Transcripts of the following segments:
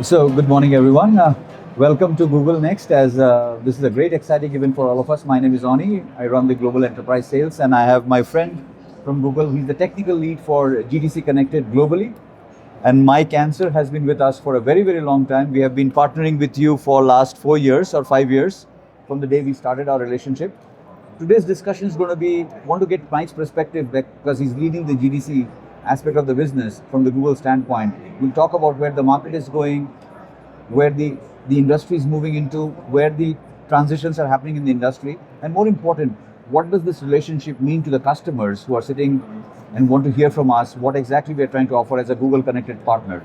So, good morning, everyone. Welcome to Google Next. As this is a great, exciting event for all of us. My name is Oni. I run the global enterprise sales, and I have my friend from Google. He's the technical lead for GDC Connected globally. And Mike Ensor has been with us for a very, very long time. We have been partnering with you for last 4 years or 5 years from the day we started our relationship. Today's discussion is going to be, want to get Mike's perspective because he's leading the GDC aspect of the business from the Google standpoint. We'll talk about where the market is going, where the industry is moving into, where the transitions are happening in the industry, and more important, what does this relationship mean to the customers who are sitting and want to hear from us what exactly we are trying to offer as a Google Connected partner.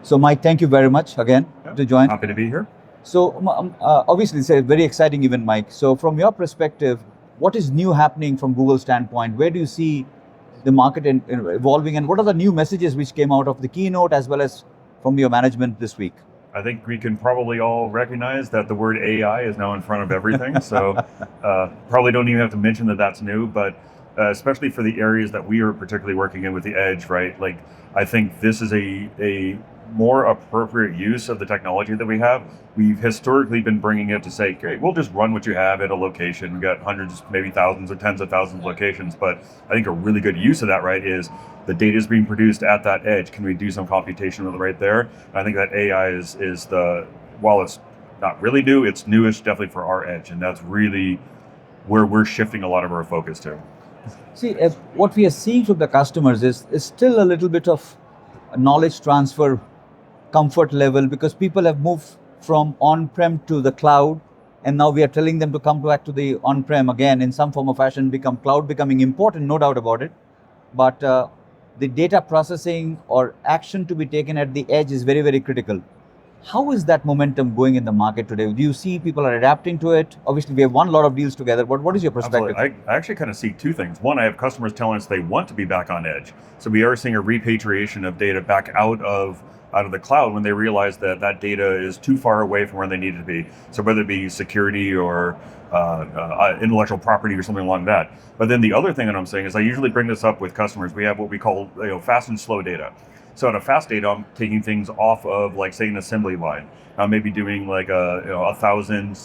So Mike, thank you very much again to join. Happy to be here. So obviously it's a very exciting event, Mike. So from your perspective, what is new happening from Google's standpoint? Where do you see the market evolving, and what are the new messages which came out of the keynote as well as from your management this week? I think we can probably all recognize that the word AI is now in front of everything. So probably don't even have to mention that that's new, but especially for the areas that we are particularly working in with the edge, right? Like, I think this is a more appropriate use of the technology that we have. We've historically been bringing it to say, okay, we'll just run what you have at a location. We've got hundreds, maybe thousands or tens of thousands of locations. But I think a really good use of that, right, is the data is being produced at that edge. Can we do some computation right there? And I think that AI is while it's not really new, it's newish definitely for our edge. And that's really where we're shifting a lot of our focus to. See, what we are seeing from the customers is still a little bit of knowledge transfer comfort level, because people have moved from on-prem to the cloud, and now we are telling them to come back to the on-prem again in some form or fashion, cloud becoming important, no doubt about it. But the data processing or action to be taken at the edge is very, very critical. How is that momentum going in the market today? Do you see people are adapting to it? Obviously, we have won a lot of deals together, but what is your perspective? Absolutely. I actually kind of see two things. One, I have customers telling us they want to be back on edge. So we are seeing a repatriation of data back out of the cloud when they realize that that data is too far away from where they need it to be. So whether it be security or intellectual property or something along that. But then the other thing that I'm saying is I usually bring this up with customers. We have what we call fast and slow data. So at a fast data, I'm taking things off of, like, say, an assembly line. I'm maybe doing like 1,000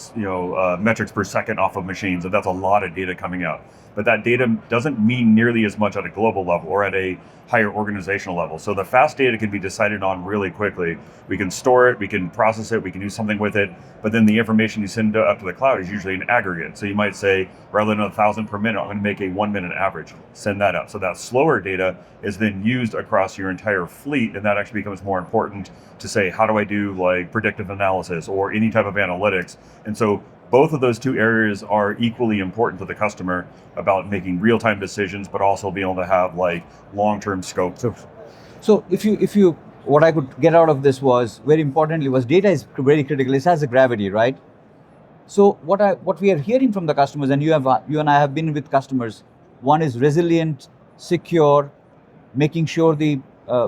metrics per second off of machines, and that's a lot of data coming out. But that data doesn't mean nearly as much at a global level or at a higher organizational level. So the fast data can be decided on really quickly. We can store it, we can process it, we can do something with it, but then the information you send up to the cloud is usually an aggregate. So you might say, rather than 1,000 per minute, I'm going to make a 1 minute average, send that up. So that slower data is then used across your entire fleet, and that actually becomes more important to say, how do I do like predictive analysis or any type of analytics? And so both of those two areas are equally important to the customer about making real-time decisions, but also being able to have like long-term scope. So if you, what I could get out of this was, very importantly, was data is very critical. It has a gravity, right? So what we are hearing from the customers, and you and I have been with customers, one is resilient, secure, making sure the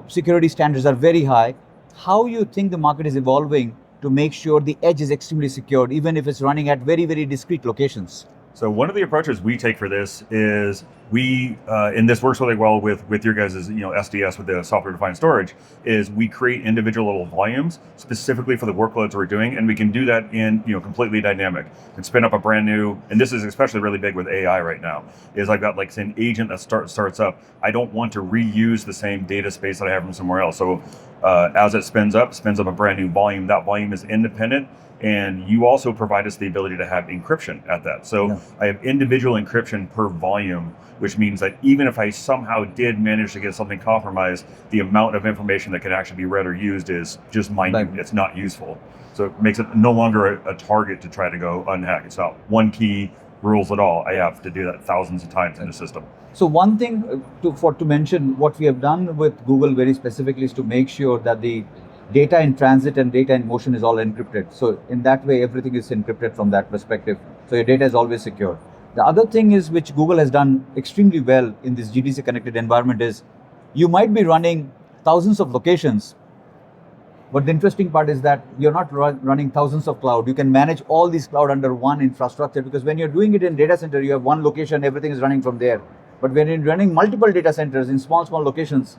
security standards are very high. How you think the market is evolving to make sure the edge is extremely secured, even if it's running at very, very discrete locations? So one of the approaches we take for this is and this works really well with your guys' SDS with the software-defined storage, is we create individual little volumes specifically for the workloads we're doing, and we can do that in completely dynamic. And spin up a brand new, and this is especially really big with AI right now, is I've got like an agent that starts up. I don't want to reuse the same data space that I have from somewhere else. So as it spins up a brand new volume. That volume is independent. And you also provide us the ability to have encryption at that. So I have individual encryption per volume, which means that even if I somehow did manage to get something compromised, the amount of information that can actually be read or used is just minute. It's not useful. So it makes it no longer a target to try to go unhack. It's not one key rules at all. I have to do that thousands of times in the system. So one thing to mention, what we have done with Google very specifically is to make sure that the data in transit and data in motion is all encrypted. So in that way, everything is encrypted from that perspective. So your data is always secure. The other thing is, which Google has done extremely well in this GDC connected environment, is you might be running thousands of locations, but the interesting part is that you're not running thousands of cloud. You can manage all these cloud under one infrastructure, because when you're doing it in data center, you have one location, everything is running from there. But when you're running multiple data centers in small locations,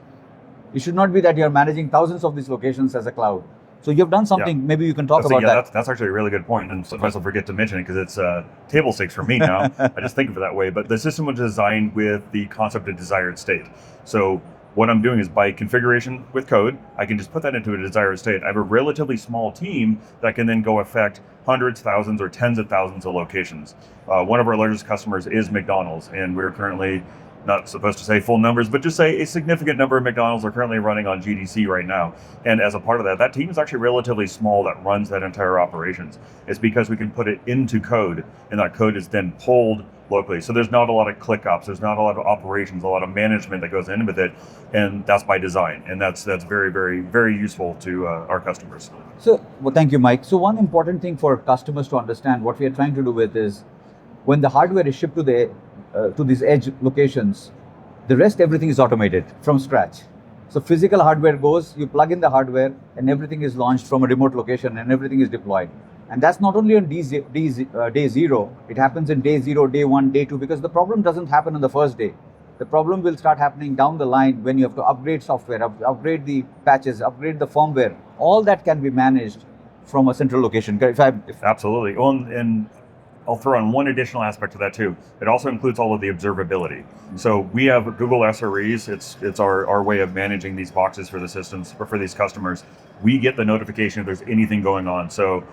it should not be that you're managing thousands of these locations as a cloud. So you've done something, maybe you can talk about that. That's actually a really good point, and sometimes I'll forget to mention it because it's table stakes for me now. I just think of it that way, but the system was designed with the concept of desired state. So what I'm doing is by configuration with code, I can just put that into a desired state. I have a relatively small team that can then go affect hundreds, thousands, or tens of thousands of locations. One of our largest customers is McDonald's, and we're currently not supposed to say full numbers, but just say a significant number of McDonald's are currently running on GDC right now. And as a part of that, that team is actually relatively small that runs that entire operations. It's because we can put it into code, and that code is then pulled locally. So there's not a lot of ClickUps, there's not a lot of operations, a lot of management that goes in with it, and that's by design. And that's very, very, very useful to our customers. So, well, thank you, Mike. So one important thing for customers to understand what we are trying to do with is when the hardware is shipped to these edge locations, the rest everything is automated from scratch. So physical hardware goes, you plug in the hardware, and everything is launched from a remote location, and everything is deployed. And that's not only on day zero, it happens in day 0, day 1, day 2, because the problem doesn't happen on the first day. The problem will start happening down the line when you have to upgrade software, upgrade the patches, upgrade the firmware. All that can be managed from a central location. Absolutely. Well, and I'll throw on one additional aspect to that too. It also includes all of the observability. So we have Google SREs. It's our way of managing these boxes for the systems, or for these customers. We get the notification if there's anything going on. So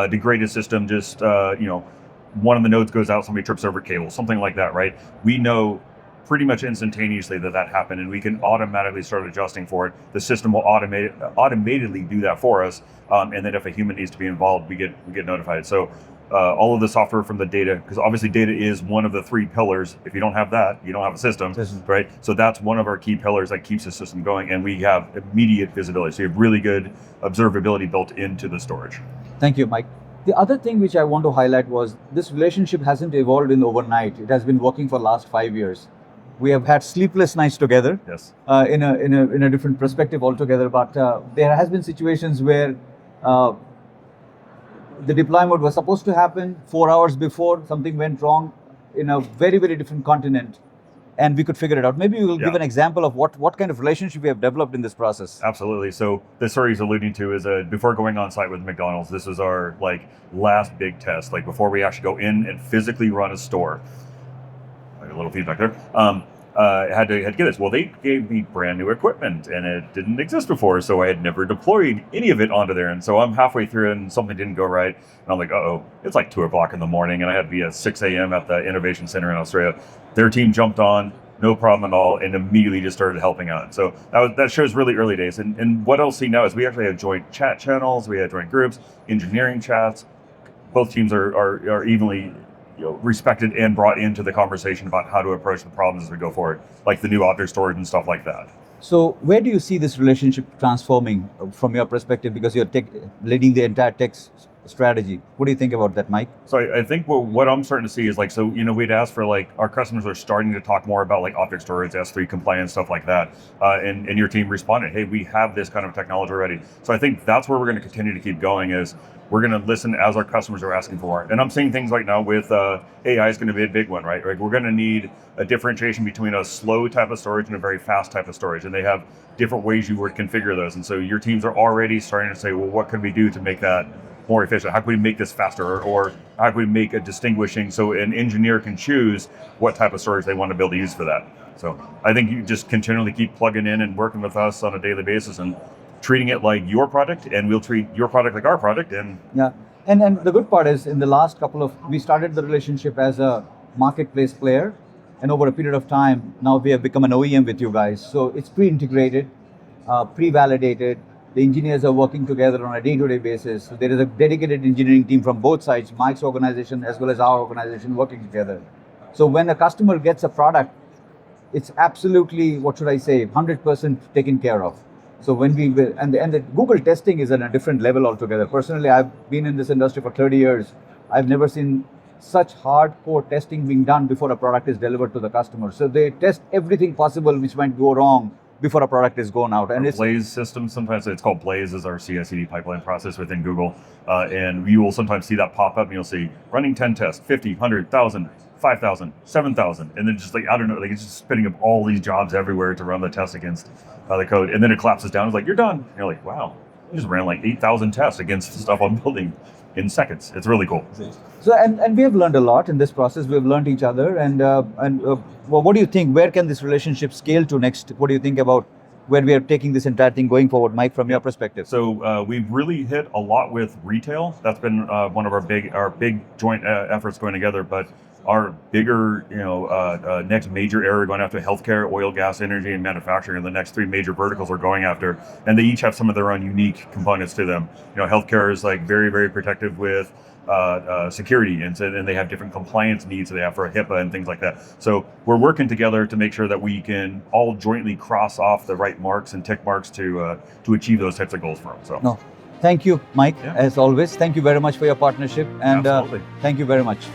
degraded system, just one of the nodes goes out, somebody trips over cable, something like that, right? We know pretty much instantaneously that happened, and we can automatically start adjusting for it. The system will automatically do that for us, and then if a human needs to be involved, we get notified. So all of the software from the data, because obviously data is one of the 3 pillars. If you don't have that, you don't have a system, right? So that's one of our key pillars that keeps the system going, and we have immediate visibility. So you have really good observability built into the storage. Thank you, Mike. The other thing which I want to highlight was this relationship hasn't evolved in overnight. It has been working for the last 5 years. We have had sleepless nights together, yes, in a different perspective altogether. But there has been situations where the deployment was supposed to happen 4 hours before, something went wrong in a very, very different continent, and we could figure it out. Maybe you will give an example of what kind of relationship we have developed in this process. Absolutely. So the story he's alluding to is before going on site with McDonald's, this was our last big test, before we actually go in and physically run a store. A little feedback there. Had to get this. Well, they gave me brand new equipment, and it didn't exist before, so I had never deployed any of it onto there. And so I'm halfway through, and something didn't go right. And I'm like, uh-oh, it's 2 o'clock in the morning, and I had to be at 6 a.m. at the Innovation Center in Australia. Their team jumped on, no problem at all, and immediately just started helping out. So that shows really early days. And what I'll see now is we actually have joint chat channels, we have joint groups, engineering chats. Both teams are evenly respected and brought into the conversation about how to approach the problems as we go forward, like the new object storage and stuff like that. So where do you see this relationship transforming from your perspective, because you're leading the entire tech strategy? What do you think about that, Mike? So I think what I'm starting to see is we'd asked for our customers are starting to talk more about object storage, S3 compliance, stuff like that. And your team responded, hey, we have this kind of technology already. So I think that's where we're going to continue to keep going is we're going to listen as our customers are asking for it. And I'm seeing things right now with AI is going to be a big one, right? We're going to need a differentiation between a slow type of storage and a very fast type of storage. And they have different ways you would configure those. And so your teams are already starting to say, well, what can we do to make that more efficient? How can we make this faster? Or how can we make a distinguishing so an engineer can choose what type of storage they want to be able to use for that? So I think you just continually keep plugging in and working with us on a daily basis and treating it like your product, and we'll treat your product like our product. And the good part is in the last we started the relationship as a marketplace player, and over a period of time, now we have become an OEM with you guys. So it's pre-integrated, pre-validated. The engineers are working together on a day-to-day basis. So there is a dedicated engineering team from both sides, Mike's organization as well as our organization, working together. So when a customer gets a product, it's absolutely, 100% taken care of. So when and the Google testing is at a different level altogether. Personally, I've been in this industry for 30 years. I've never seen such hardcore testing being done before a product is delivered to the customer. So they test everything possible which might go wrong before a product is gone out. And it's Blaze system, sometimes it's called Blaze, is our CI/CD pipeline process within Google. And you will sometimes see that pop up, and you'll see running 10 tests, 50, 100, 1,000, 5,000, 7,000. And then just I don't know, it's just spinning up all these jobs everywhere to run the test against the code. And then it collapses down. It's you're done. And you're wow, we just ran like 8,000 tests against stuff I'm building in seconds. It's really cool. So, and we have learned a lot in this process. We've learned each other, and well, what do you think? Where can this relationship scale to next? What do you think about where we are taking this entire thing going forward, Mike, from your perspective? So we've really hit a lot with retail. That's been one of our big joint efforts going together. But our bigger, next major area going after healthcare, oil, gas, energy, and manufacturing, and the next three major verticals we're going after, and they each have some of their own unique components to them. Healthcare is like very, very protective with security, and they have different compliance needs that they have for HIPAA and things like that. So we're working together to make sure that we can all jointly cross off the right marks and tick marks to achieve those types of goals for them. So. No. Thank you, Mike, as always. Thank you very much for your partnership, and Absolutely. thank you very much.